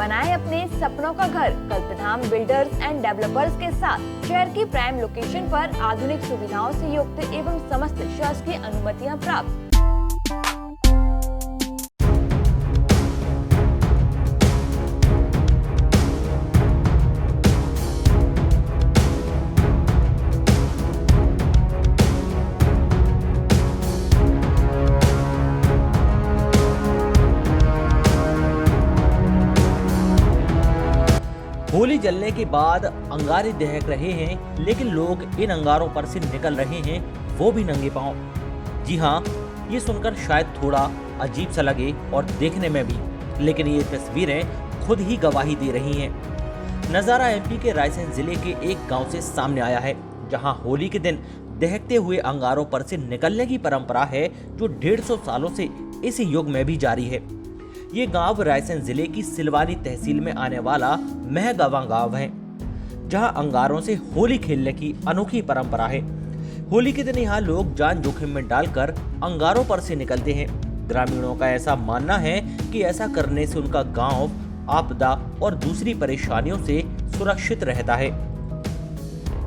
बनाए अपने सपनों का घर कल्पधाम बिल्डर्स एंड डेवलपर्स के साथ शहर की प्राइम लोकेशन पर आधुनिक सुविधाओं से युक्त एवं समस्त शासकीय अनुमतियां प्राप्त। होली जलने के बाद अंगारे दहक रहे हैं, लेकिन लोग इन अंगारों पर से निकल रहे हैं, वो भी नंगे पांव। जी हाँ, ये सुनकर शायद थोड़ा अजीब सा लगे और देखने में भी, लेकिन ये तस्वीरें खुद ही गवाही दे रही हैं। नज़ारा एमपी के रायसेन जिले के एक गांव से सामने आया है, जहां होली के दिन दहकते हुए अंगारों पर से निकलने की परंपरा है, जो 150 सालों से इस युग में भी जारी है। ये गांव रायसेन जिले की सिलवानी तहसील में आने वाला महगवा गांव है, जहां अंगारों से होली खेलने की अनोखी परंपरा है। होली के दिन यहाँ लोग जान जोखिम में डालकर अंगारों पर से निकलते हैं। ग्रामीणों का ऐसा मानना है कि ऐसा करने से उनका गांव आपदा और दूसरी परेशानियों से सुरक्षित रहता है।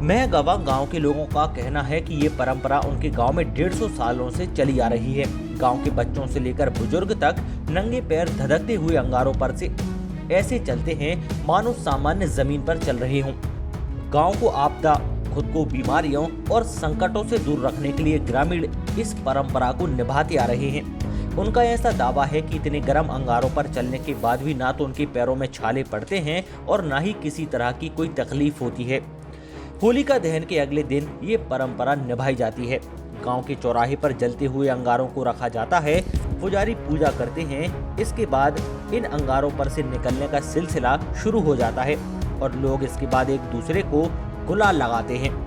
महगवा गांव के लोगों का कहना है कि ये परंपरा उनके गांव में 150 सालों से चली आ रही है। गांव के बच्चों से लेकर बुजुर्ग तक नंगे पैर धधकते हुए अंगारों पर से ऐसे चलते हैं मानो सामान्य जमीन पर चल रहे हों। गांव को आपदा, खुद को बीमारियों और संकटों से दूर रखने के लिए ग्रामीण इस परंपरा को निभाते आ रहे हैं। उनका ऐसा दावा है कि इतने गर्म अंगारों पर चलने के बाद भी ना तो उनके पैरों में छाले पड़ते हैं और ना ही किसी तरह की कोई तकलीफ होती है। होलिका दहन के अगले दिन ये परंपरा निभाई जाती है। गांव के चौराहे पर जलते हुए अंगारों को रखा जाता है, पुजारी पूजा करते हैं। इसके बाद इन अंगारों पर से निकलने का सिलसिला शुरू हो जाता है और लोग इसके बाद एक दूसरे को गुलाल लगाते हैं।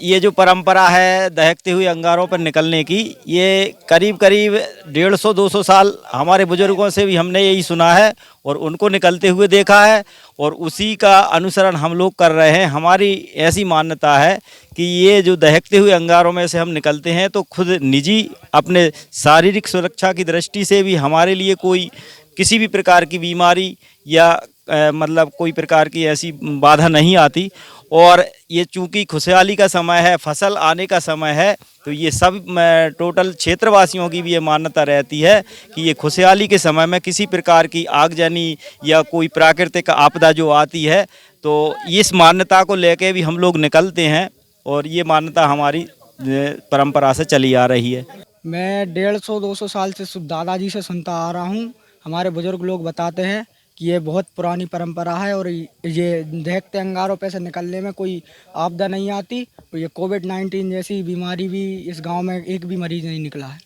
ये जो परंपरा है दहकते हुए अंगारों पर निकलने की, ये करीब करीब 150-200 साल हमारे बुजुर्गों से भी हमने यही सुना है और उनको निकलते हुए देखा है और उसी का अनुसरण हम लोग कर रहे हैं। हमारी ऐसी मान्यता है कि ये जो दहकते हुए अंगारों में से हम निकलते हैं तो खुद निजी अपने शारीरिक सुरक्षा की दृष्टि से भी हमारे लिए कोई किसी भी प्रकार की बीमारी या मतलब कोई प्रकार की ऐसी बाधा नहीं आती। और ये चूँकि खुशहाली का समय है, फसल आने का समय है, तो ये सब टोटल क्षेत्रवासियों की भी ये मान्यता रहती है कि ये खुशहाली के समय में किसी प्रकार की आगजनी या कोई प्राकृतिक आपदा जो आती है, तो इस मान्यता को लेके भी हम लोग निकलते हैं और ये मान्यता हमारी परंपरा से चली आ रही है। मैं 150-200 साल से दादाजी से सुनता आ रहा हूँ। हमारे बुजुर्ग लोग बताते हैं कि ये बहुत पुरानी परंपरा है और ये दहकते अंगारों पे से निकलने में कोई आपदा नहीं आती। और ये कोविड-19 जैसी बीमारी भी इस गांव में एक भी मरीज नहीं निकला है।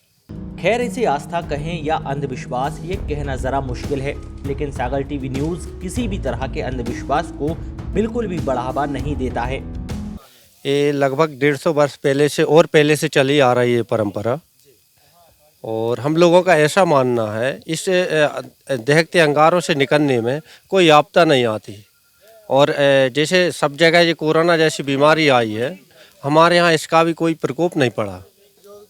खैर, इसे आस्था कहें या अंधविश्वास, ये कहना जरा मुश्किल है, लेकिन सागर टीवी न्यूज किसी भी तरह के अंधविश्वास को बिल्कुल भी बढ़ावा नहीं देता है। ये लगभग 150 वर्ष पहले से और पहले से चली आ रही है परंपरा और हम लोगों का ऐसा मानना है इस दहकते अंगारों से निकलने में कोई आपदा नहीं आती। और जैसे सब जगह ये कोरोना जैसी बीमारी आई है, हमारे यहाँ इसका भी कोई प्रकोप नहीं पड़ा।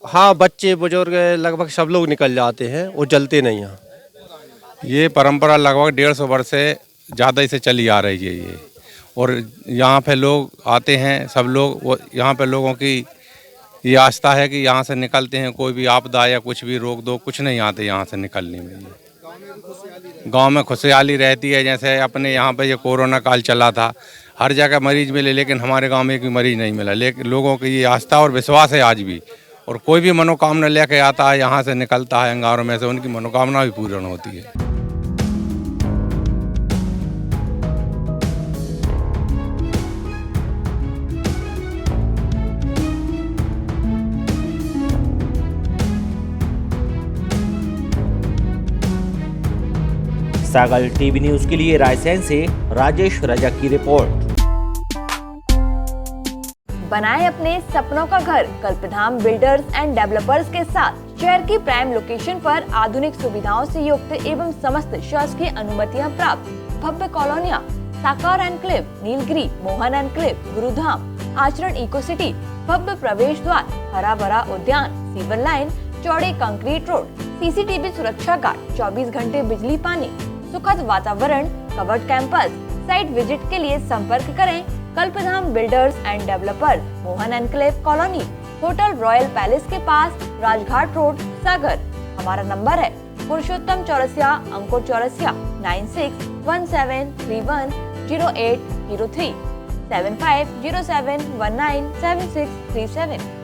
हाँ, बच्चे बुजुर्ग लगभग सब लोग निकल जाते हैं और जलते नहीं हैं। ये परंपरा लगभग 150 वर्ष से ज़्यादा ही से चली आ रही है ये। और यहाँ पे लोग आते हैं, सब लोग, वो यहाँ पे लोगों की ये आस्था है कि यहाँ से निकलते हैं, कोई भी आपदा या कुछ भी रोक दो, कुछ नहीं आते यहाँ से निकलने में। ये गांव में खुशहाली रहती है। जैसे अपने यहाँ पे ये कोरोना काल चला था, हर जगह मरीज मिले, लेकिन हमारे गांव में एक भी मरीज नहीं मिला। लेकिन लोगों की ये आस्था और विश्वास है आज भी। और कोई भी मनोकामना लेके आता है, यहाँ से निकलता है अंगारों में से, उनकी मनोकामना भी पूर्ण होती है। सागर टीवी न्यूज के लिए रायसेन से राजेश रजक की रिपोर्ट। बनाए अपने सपनों का घर कल्पधाम बिल्डर्स एंड डेवलपर्स के साथ शहर की प्राइम लोकेशन पर आधुनिक सुविधाओं से युक्त एवं समस्त शासकीय अनुमतियां प्राप्त भव्य कॉलोनियां साकार एनक्लेव, नीलगिरी, मोहन एनक्लेव, गुरुधाम, आचरण इको सिटी, भव्य प्रवेश द्वार, हरा भरा उद्यान, सीवर लाइन, चौड़े कंक्रीट रोड, सीसीटीवी सुरक्षा गार्ड, 24 घंटे बिजली पानी, सुखद वातावरण, कवर्ड कैंपस। साइट विजिट के लिए संपर्क करें Kalpdham builders and developers, Mohan enclave colony, hotel royal palace के पास, राजघाट रोड, सागर। हमारा नंबर है पुरुषोत्तम चौरसिया, अंकुर चौरसिया, 9617310803, 7507197637।